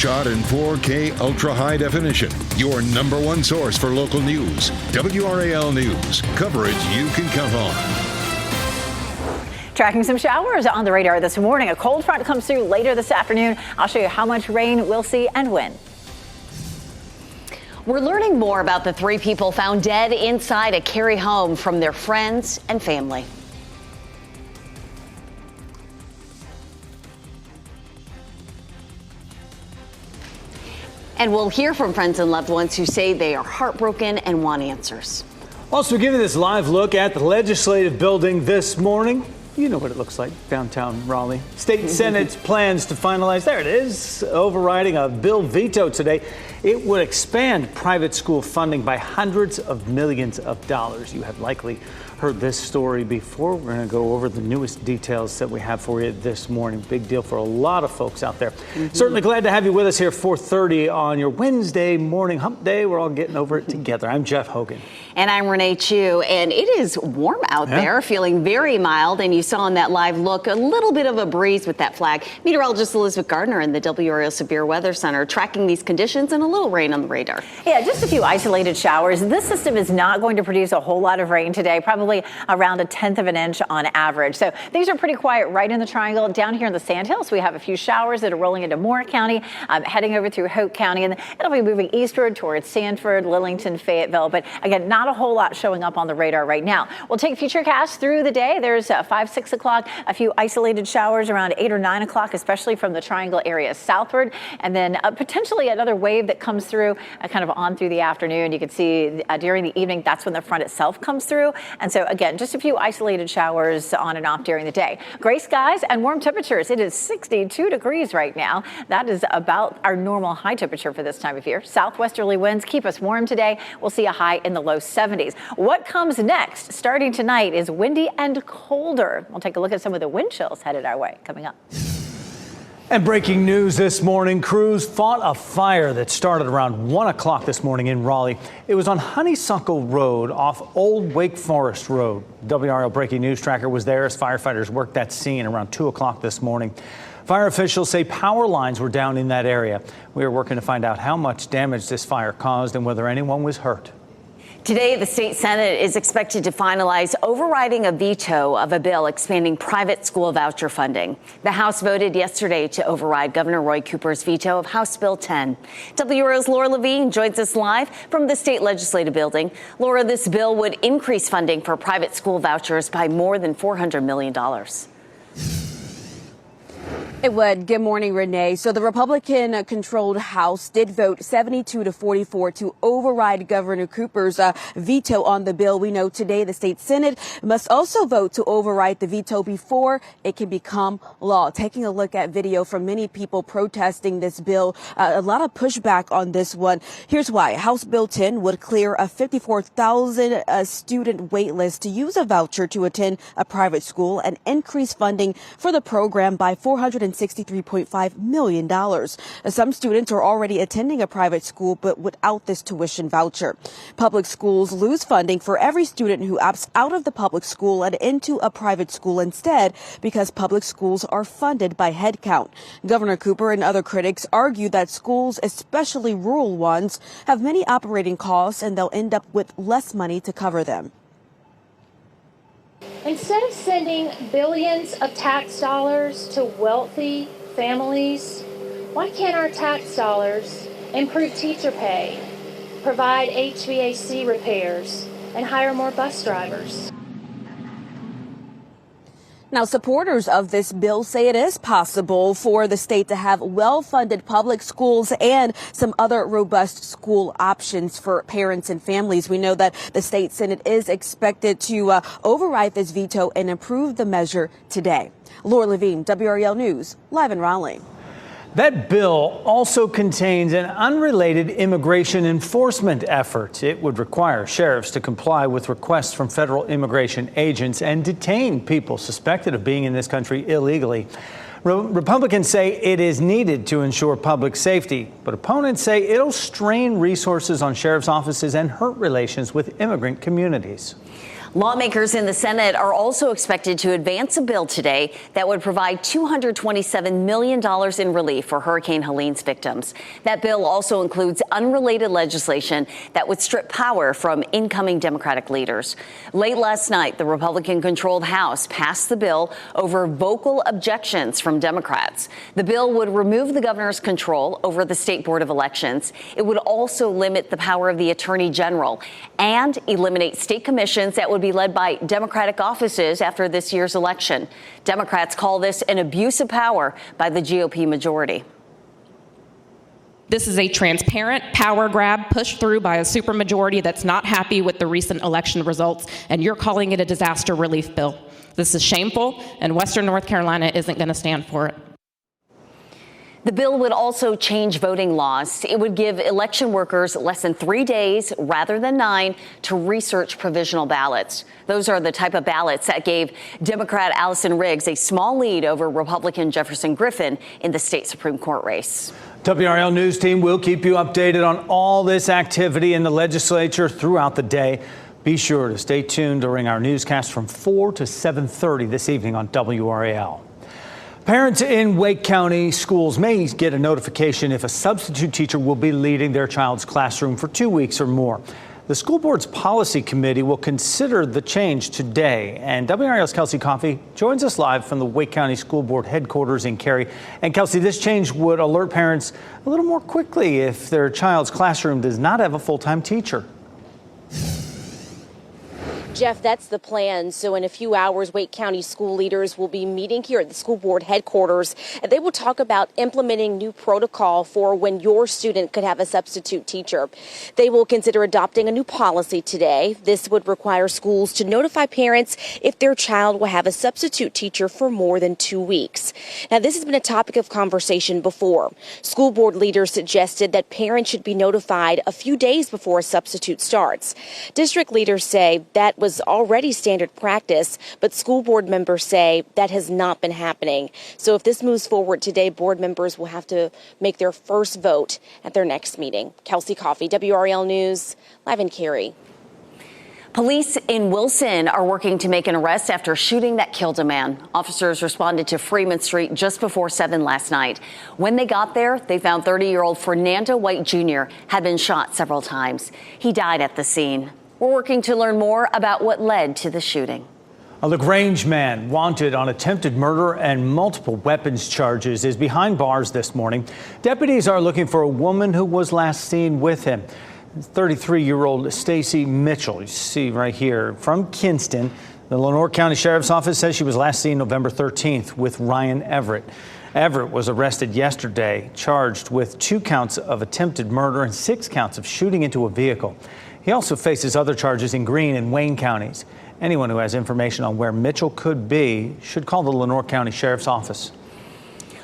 shot in 4K ultra high definition. Your number one source for local news. WRAL News. Coverage you can count on. Tracking some showers on the radar this morning. A cold front comes through later this afternoon. I'll show you how much rain we'll see and when. We're learning more about the three people found dead inside a Cary home from their friends and family. And we'll hear from friends and loved ones who say they are heartbroken and want answers. Also giving this live look at the legislative building this morning. You know what it looks like downtown Raleigh. State Senate's plans to finalize, there it is, overriding a bill veto today. It would expand private school funding by hundreds of millions of dollars. You have likely heard this story before. We're going to go over the newest details that we have for you this morning. Big deal for a lot of folks out there. Certainly glad to have you with us here 4:30 on your Wednesday morning hump day. We're all getting over it together. I'm Jeff Hogan. And I'm Renee Chu. And it is warm out there, feeling very mild. And you saw in that live look a little bit of a breeze with that flag. Meteorologist Elizabeth Gardner in the WRAL Severe Weather Center tracking these conditions and a little rain on the radar. Yeah, just a few isolated showers. This system is not going to produce a whole lot of rain today, probably around 1/10 of an inch on average. So things are pretty quiet right in the triangle. Down here in the Sandhills, we have a few showers that are rolling into Moore County, heading over through Hoke County, and it'll be moving eastward towards Sanford, Lillington, Fayetteville. But again, not a whole lot showing up on the radar right now. We'll take futurecasts through the day. There's 5, 6 o'clock, a few isolated showers around 8 or 9 o'clock, especially from the triangle area southward, and then potentially another wave that comes through kind of on through the afternoon. You can see during the evening, that's when the front itself comes through. And so again, just a few isolated showers on and off during the day. Gray skies and warm temperatures. It is 62 degrees right now. That is about our normal high temperature for this time of year. Southwesterly winds keep us warm today. We'll see a high in the low 70s. What comes next, starting tonight, is windy and colder. We'll take a look at some of the wind chills headed our way coming up. And breaking news this morning, crews fought a fire that started around 1 o'clock this morning in Raleigh. It was on Honeysuckle Road off Old Wake Forest Road. WRAL Breaking News Tracker was there as firefighters worked that scene around 2 o'clock this morning. Fire officials say power lines were down in that area. We are working to find out how much damage this fire caused and whether anyone was hurt. Today, the state Senate is expected to finalize overriding a veto of a bill expanding private school voucher funding. The House voted yesterday to override Governor Roy Cooper's veto of House Bill 10. WRAL's Laura Levine joins us live from the state legislative building. Laura, this bill would increase funding for private school vouchers by more than $400 million. It would. Good morning, Renee. So the Republican-controlled House did vote 72-44 to override Governor Cooper's veto on the bill. We know today the state Senate must also vote to override the veto before it can become law. Taking a look at video from many people protesting this bill, a lot of pushback on this one. Here's why. House Bill 10 would clear a 54,000 student wait list to use a voucher to attend a private school and increase funding for the program by $463.5 million. Some students are already attending a private school, but without this tuition voucher. Public schools lose funding for every student who opts out of the public school and into a private school instead because public schools are funded by head count. Governor Cooper and other critics argue that schools, especially rural ones, have many operating costs and they'll end up with less money to cover them. Instead of sending billions of tax dollars to wealthy families, why can't our tax dollars improve teacher pay, provide HVAC repairs, and hire more bus drivers? Now, supporters of this bill say it is possible for the state to have well-funded public schools and some other robust school options for parents and families. We know that the state Senate is expected to override this veto and approve the measure today. Laura Levine, WRAL News, live in Raleigh. That bill also contains an unrelated immigration enforcement effort. It would require sheriffs to comply with requests from federal immigration agents and detain people suspected of being in this country illegally. Republicans say it is needed to ensure public safety, but opponents say it'll strain resources on sheriff's offices and hurt relations with immigrant communities. Lawmakers in the Senate are also expected to advance a bill today that would provide $227 million in relief for Hurricane Helene's victims. That bill also includes unrelated legislation that would strip power from incoming Democratic leaders. Late last night, the Republican-controlled House passed the bill over vocal objections from Democrats. The bill would remove the governor's control over the State Board of Elections. It would also limit the power of the Attorney General and eliminate state commissions that would be led by Democratic offices after this year's election. Democrats call this an abuse of power by the GOP majority. This is a transparent power grab pushed through by a supermajority that's not happy with the recent election results, and you're calling it a disaster relief bill. This is shameful, and Western North Carolina isn't going to stand for it. The bill would also change voting laws. It would give election workers less than 3 days rather than 9 to research provisional ballots. Those are the type of ballots that gave Democrat Allison Riggs a small lead over Republican Jefferson Griffin in the state Supreme Court race. WRAL News Team will keep you updated on all this activity in the legislature throughout the day. Be sure to stay tuned during our newscast from 4 to 7:30 this evening on WRAL. Parents in Wake County schools may get a notification if a substitute teacher will be leading their child's classroom for 2 weeks or more. The school board's policy committee will consider the change today. And WRAL's Kelsey Coffey joins us live from the Wake County School Board headquarters in Cary. And Kelsey, this change would alert parents a little more quickly if their child's classroom does not have a full-time teacher. Jeff, that's the plan. So in a few hours, Wake County school leaders will be meeting here at the school board headquarters, and they will talk about implementing new protocol for when your student could have a substitute teacher. They will consider adopting a new policy today. This would require schools to notify parents if their child will have a substitute teacher for more than 2 weeks. Now, this has been a topic of conversation before. School board leaders suggested that parents should be notified a few days before a substitute starts. District leaders say that was already standard practice, but school board members say that has not been happening. So if this moves forward today, board members will have to make their first vote at their next meeting. Kelsey Coffey, WRAL News, live in Cary. Police in Wilson are working to make an arrest after a shooting that killed a man. Officers responded to Freeman Street just before 7 last night. When they got there, they found 30-year-old Fernando White Jr. had been shot several times. He died at the scene. We're working to learn more about what led to the shooting. A LaGrange man wanted on attempted murder and multiple weapons charges is behind bars this morning. Deputies are looking for a woman who was last seen with him. 33-year-old Stacy Mitchell, you see right here, from Kinston. The Lenoir County Sheriff's Office says she was last seen November 13th with Ryan Everett. Everett was arrested yesterday, charged with 2 counts of attempted murder and 6 counts of shooting into a vehicle. He also faces other charges in Greene and Wayne counties. Anyone who has information on where Mitchell could be should call the Lenoir County Sheriff's Office.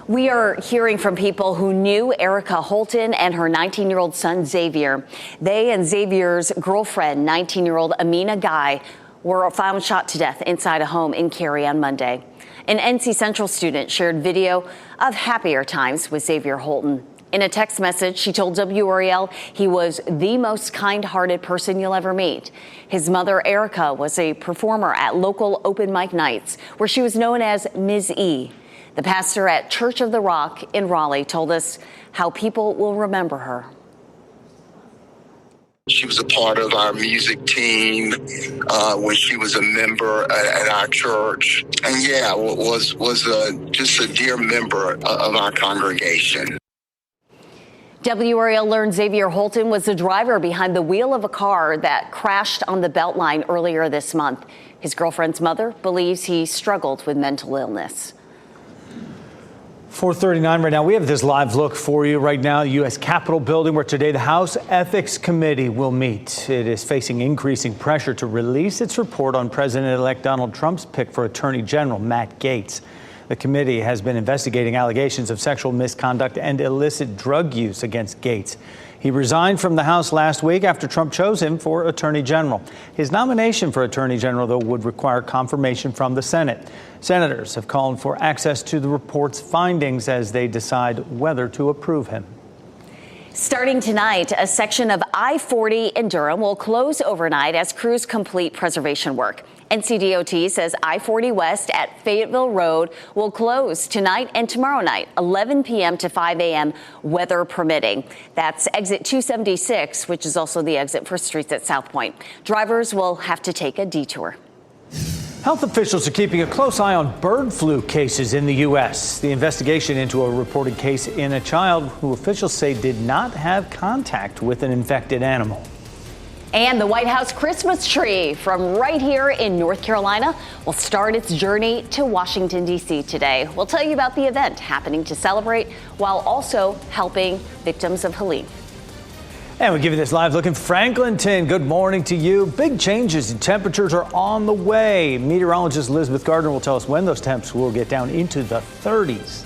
We are hearing from people who knew Erica Holton and her 19-year-old son, Xavier. They and Xavier's girlfriend, 19-year-old Amina Guy, were found shot to death inside a home in Cary on Monday. An NC Central student shared video of happier times with Xavier Holton. In a text message, she told WRAL he was the most kind-hearted person you'll ever meet. His mother, Erica, was a performer at local open mic nights, where she was known as Ms. E. The pastor at Church of the Rock in Raleigh told us how people will remember her. She was a part of our music team when she was a member at our church. And yeah, was just a dear member of our congregation. WRAL learned Xavier Holton was the driver behind the wheel of a car that crashed on the Beltline earlier this month. His girlfriend's mother believes he struggled with mental illness. 4:39 right now. We have this live look for you right now. The U.S. Capitol building, where today the House Ethics Committee will meet. It is facing increasing pressure to release its report on President-elect Donald Trump's pick for Attorney General Matt Gaetz. The committee has been investigating allegations of sexual misconduct and illicit drug use against Gaetz. He resigned from the House last week after Trump chose him for Attorney General. His nomination for Attorney General, though, would require confirmation from the Senate. Senators have called for access to the report's findings as they decide whether to approve him. Starting tonight, a section of I-40 in Durham will close overnight as crews complete preservation work. NCDOT says I-40 West at Fayetteville Road will close tonight and tomorrow night, 11 p.m. to 5 a.m., weather permitting. That's exit 276, which is also the exit for streets at South Point. Drivers will have to take a detour. Health officials are keeping a close eye on bird flu cases in the U.S. The investigation into a reported case in a child who officials say did not have contact with an infected animal. And the White House Christmas tree from right here in North Carolina will start its journey to Washington, D.C. today. We'll tell you about the event happening to celebrate while also helping victims of Helene. And we give you this live look in Franklinton. Good morning to you. Big changes in temperatures are on the way. Meteorologist Elizabeth Gardner will tell us when those temps will get down into the 30s.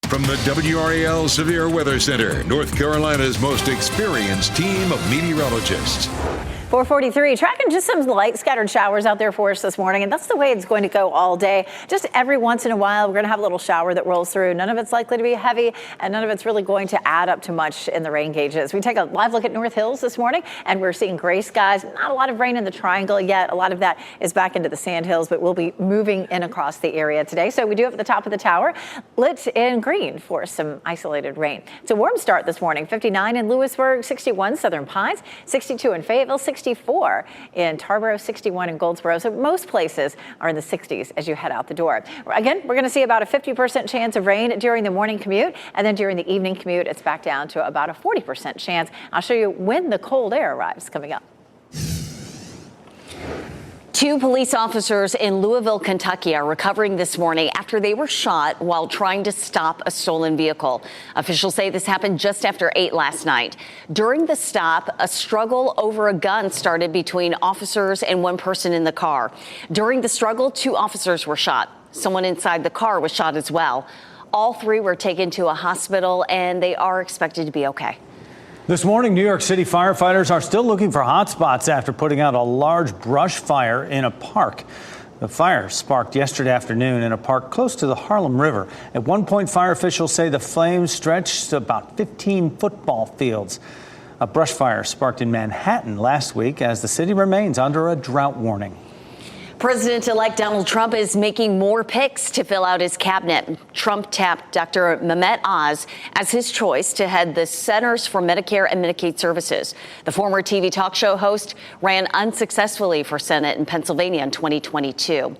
From the WRAL Severe Weather Center, North Carolina's most experienced team of meteorologists. 443, tracking just some light scattered showers out there for us this morning, and that's the way it's going to go all day. Just every once in a while, we're going to have a little shower that rolls through. None of it's likely to be heavy, and none of it's really going to add up to much in the rain gauges. We take a live look at North Hills this morning, and we're seeing gray skies. Not a lot of rain in the triangle yet. A lot of that is back into the sand hills, but we'll be moving in across the area today. So we do have at the top of the tower lit in green for some isolated rain. It's a warm start this morning. 59 in Lewisburg, 61 Southern Pines, 62 in Fayetteville, 64 in Tarboro, 61 in Goldsboro. So most places are in the 60s as you head out the door. Again, we're going to see about a 50% chance of rain during the morning commute, and then during the evening commute, it's back down to about a 40% chance. I'll show you when the cold air arrives coming up. 2 police officers in Louisville, Kentucky are recovering this morning after they were shot while trying to stop a stolen vehicle. Officials say this happened just after 8 last night. During the stop, a struggle over a gun started between officers and one person in the car. During the struggle, 2 officers were shot. Someone inside the car was shot as well. All 3 were taken to a hospital, and they are expected to be okay. This morning, New York City firefighters are still looking for hot spots after putting out a large brush fire in a park. The fire sparked yesterday afternoon in a park close to the Harlem River. At one point, fire officials say the flames stretched about 15 football fields. A brush fire sparked in Manhattan last week as the city remains under a drought warning. President-elect Donald Trump is making more picks to fill out his cabinet. Trump tapped Dr. Mehmet Oz as his choice to head the Centers for Medicare and Medicaid Services. The former TV talk show host ran unsuccessfully for Senate in Pennsylvania in 2022.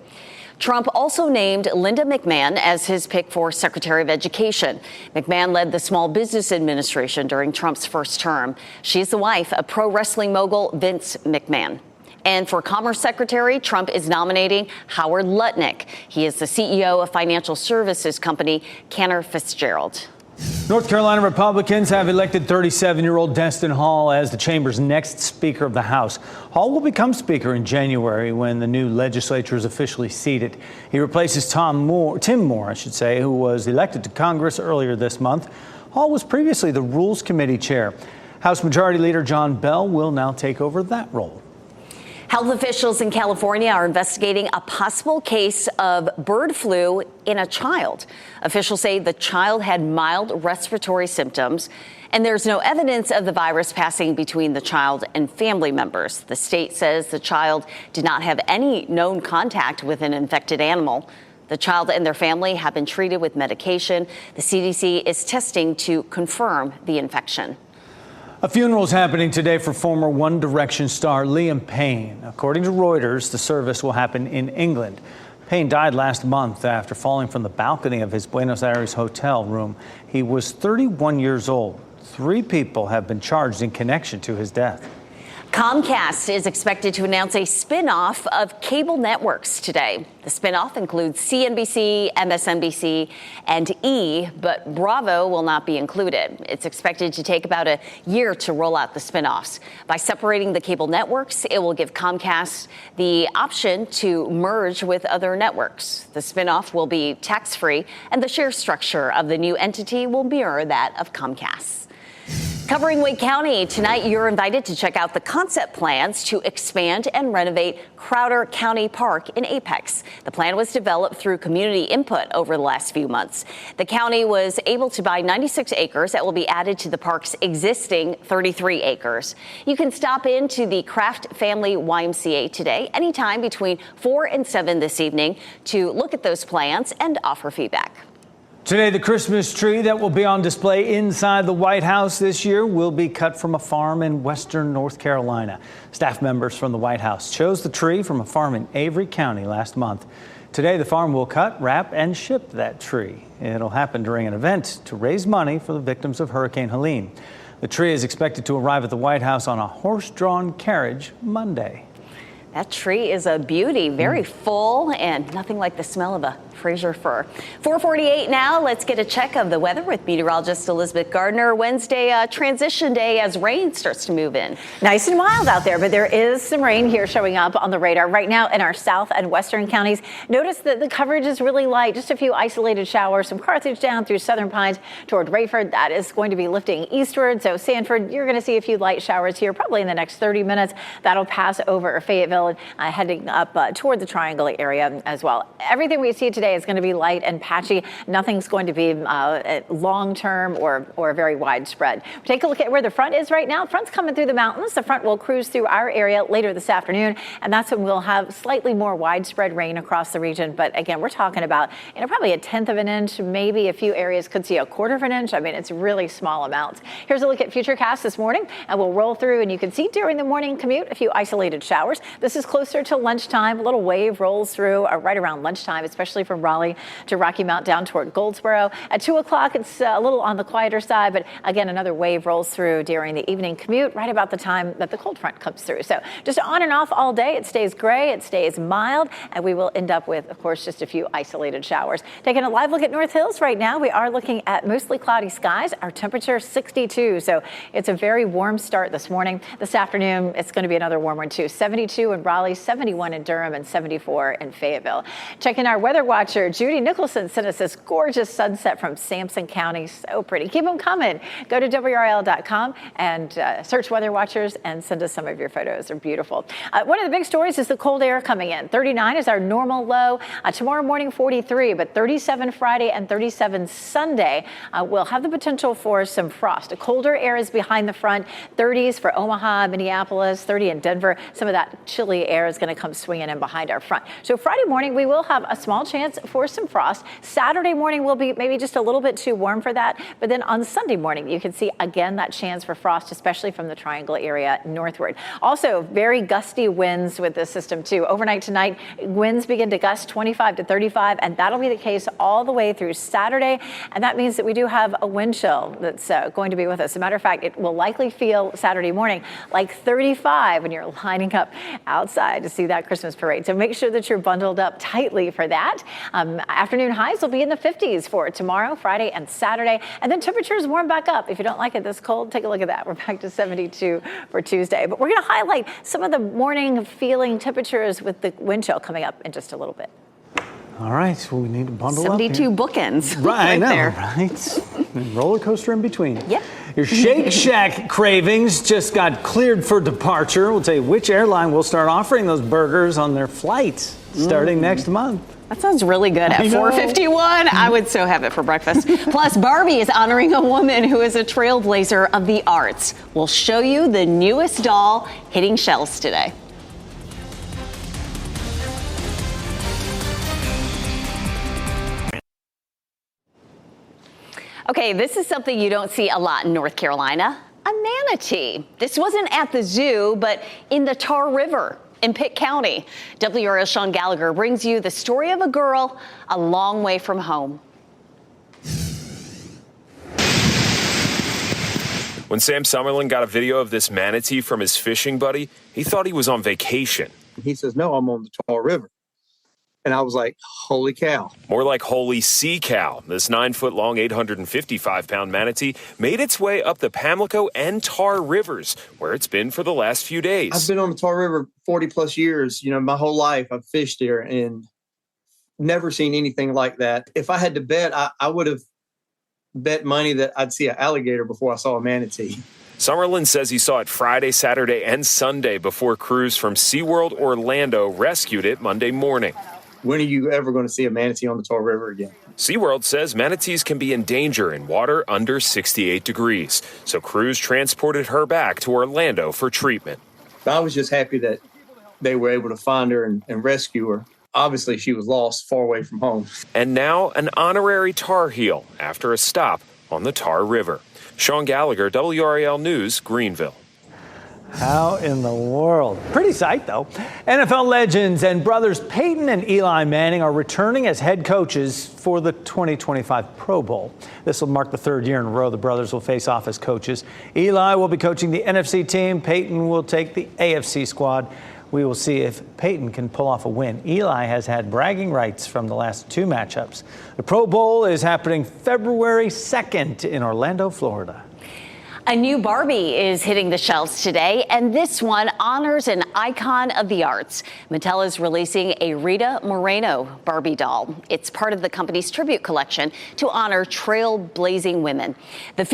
Trump also named Linda McMahon as his pick for Secretary of Education. McMahon led the Small Business Administration during Trump's first term. She is the wife of pro wrestling mogul Vince McMahon. And for Commerce Secretary, Trump is nominating Howard Lutnick. He is the CEO of financial services company Cantor Fitzgerald. North Carolina Republicans have elected 37-year-old Destin Hall as the chamber's next Speaker of the House. Hall will become Speaker in January when the new legislature is officially seated. He replaces Tim Moore, who was elected to Congress earlier this month. Hall was previously the Rules Committee chair. House Majority Leader John Bell will now take over that role. Health officials in California are investigating a possible case of bird flu in a child. Officials say the child had mild respiratory symptoms, and there's no evidence of the virus passing between the child and family members. The state says the child did not have any known contact with an infected animal. The child and their family have been treated with medication. The CDC is testing to confirm the infection. A funeral is happening today for former One Direction star Liam Payne. According to Reuters, the service will happen in England. Payne died last month after falling from the balcony of his Buenos Aires hotel room. He was 31 years old. 3 people have been charged in connection to his death. Comcast is expected to announce a spin-off of cable networks today. The spin-off includes CNBC, MSNBC, and E, but Bravo will not be included. It's expected to take about a year to roll out the spin-offs. By separating the cable networks, it will give Comcast the option to merge with other networks. The spin-off will be tax-free, and the share structure of the new entity will mirror that of Comcast. Covering Wake County tonight, you're invited to check out the concept plans to expand and renovate Crowder County Park in Apex. The plan was developed through community input over the last few months. The county was able to buy 96 acres that will be added to the park's existing 33 acres. You can stop into the Kraft Family YMCA today, anytime between 4 and 7 this evening, to look at those plans and offer feedback. Today, the Christmas tree that will be on display inside the White House this year will be cut from a farm in western North Carolina. Staff members from the White House chose the tree from a farm in Avery County last month. Today, the farm will cut, wrap, and ship that tree. It'll happen during an event to raise money for the victims of Hurricane Helene. The tree is expected to arrive at the White House on a horse-drawn carriage Monday. That tree is a beauty, very full, and nothing like the smell of a Fraser fir. 4:48 now. Let's get a check of the weather with meteorologist Elizabeth Gardner. Wednesday, transition day as rain starts to move in. Nice and mild out there, but there is some rain here showing up on the radar right now in our south and western counties. Notice that the coverage is really light, just a few isolated showers from Carthage down through Southern Pines toward Rayford. That is going to be lifting eastward. So Sanford, you're going to see a few light showers here probably in the next 30 minutes. That'll pass over Fayetteville, heading up toward the Triangle area as well. Everything we see today is going to be light and patchy. Nothing's going to be long-term or very widespread. Take a look at where the front is right now. The front's coming through the mountains. The front will cruise through our area later this afternoon, and that's when we'll have slightly more widespread rain across the region. But again, we're talking about probably 1/10 of an inch, maybe a few areas could see 1/4 of an inch. I mean, it's really small amounts. Here's a look at Futurecast this morning, and we'll roll through, and you can see during the morning commute a few isolated showers. This is closer to lunchtime. A little wave rolls through right around lunchtime, especially from Raleigh to Rocky Mount down toward Goldsboro. At 2 o'clock, it's a little on the quieter side, but again, another wave rolls through during the evening commute right about the time that the cold front comes through. So just on and off all day. It stays gray, it stays mild, and we will end up with, of course, just a few isolated showers. Taking a live look at North Hills right now, we are looking at mostly cloudy skies. Our temperature 62, so it's a very warm start this morning. This afternoon, it's going to be another warm one too. 72 in Raleigh, 71 in Durham, and 74 in Fayetteville. Checking our weather watcher, Judy Nicholson sent us this gorgeous sunset from Sampson County. So pretty. Keep them coming. Go to WRAL.com and search weather watchers and send us some of your photos. They're beautiful. One of the big stories is the cold air coming in. 39 is our normal low. Tomorrow morning, 43, but 37 Friday and 37 Sunday will have the potential for some frost. A colder air is behind the front. 30s for Omaha, Minneapolis, 30 in Denver. Some of that chilly air is going to come swinging in behind our front. So Friday morning, we will have a small chance for some frost. Saturday morning will be maybe just a little bit too warm for that. But then on Sunday morning, you can see again that chance for frost, especially from the Triangle area northward. Also, very gusty winds with this system too. Overnight tonight, winds begin to gust 25 to 35, and that'll be the case all the way through Saturday. And that means that we do have a wind chill that's going to be with us. As a matter of fact, it will likely feel Saturday morning like 35 when you're lining up outside to see that Christmas parade. So make sure that you're bundled up tightly for that. Afternoon highs will be in the 50s for tomorrow, Friday, and Saturday. And then temperatures warm back up. If you don't like it this cold, take a look at that. We're back to 72 for Tuesday. But we're going to highlight some of the morning feeling temperatures with the wind chill coming up in just a little bit. All right, well, we need to bundle 72 up. bookends. Right, I know, there. right? Roller coaster in between. Yep. Your Shake Shack cravings just got cleared for departure. We'll tell you which airline will start offering those burgers on their flights starting next month. That sounds really good. At 4:51, I would so have it for breakfast. Plus, Barbie is honoring a woman who is a trailblazer of the arts. We'll show you the newest doll hitting shelves today. Okay, this is something you don't see a lot in North Carolina, a manatee. This wasn't at the zoo, but in the Tar River in Pitt County. WRAL's Sean Gallagher brings you the story of a girl a long way from home. When Sam Summerlin got a video of this manatee from his fishing buddy, he thought he was on vacation. He says, "No, I'm on the Tar River." And I was like, holy cow. More like holy sea cow. This 9-foot-long, 855-pound manatee made its way up the Pamlico and Tar Rivers, where it's been for the last few days. I've been on the Tar River 40 plus years. You know, my whole life I've fished there and never seen anything like that. If I had to bet, I would have bet money that I'd see an alligator before I saw a manatee. Summerlin says he saw it Friday, Saturday, and Sunday before crews from SeaWorld Orlando rescued it Monday morning. When are you ever going to see a manatee on the Tar River again? SeaWorld says manatees can be in danger in water under 68 degrees, so crews transported her back to Orlando for treatment. I was just happy that they were able to find her and rescue her. Obviously, she was lost far away from home. And now an honorary Tar Heel after a stop on the Tar River. Sean Gallagher, WRAL News, Greenville. How in the world? Pretty sight, though. NFL legends and brothers Peyton and Eli Manning are returning as head coaches for the 2025 Pro Bowl. This will mark the third year in a row the brothers will face off as coaches. Eli will be coaching the NFC team. Peyton will take the AFC squad. We will see if Peyton can pull off a win. Eli has had bragging rights from the last two matchups. The Pro Bowl is happening February 2nd in Orlando, Florida. A new Barbie is hitting the shelves today, and this one honors an icon of the arts. Mattel is releasing a Rita Moreno Barbie doll. It's part of the company's tribute collection to honor trailblazing women. This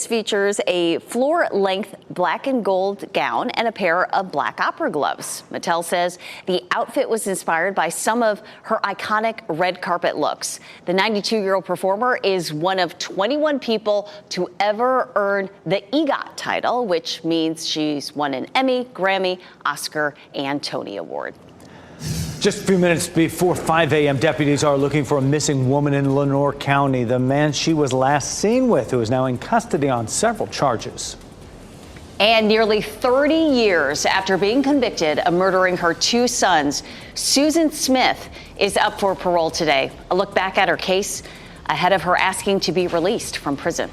features a floor-length black and gold gown and a pair of black opera gloves. Mattel says the outfit was inspired by some of her iconic red carpet looks. The 92-year-old performer is one of 21 people to ever earn the EGOT title, which means she's won an Emmy, Grammy, Oscar, and Tony Award. Just a few minutes before 5 a.m., deputies are looking for a missing woman in Lenore County. The man she was last seen with, who is now in custody on several charges. And nearly 30 years after being convicted of murdering her two sons, Susan Smith is up for parole today. A look back at her case ahead of her asking to be released from prison.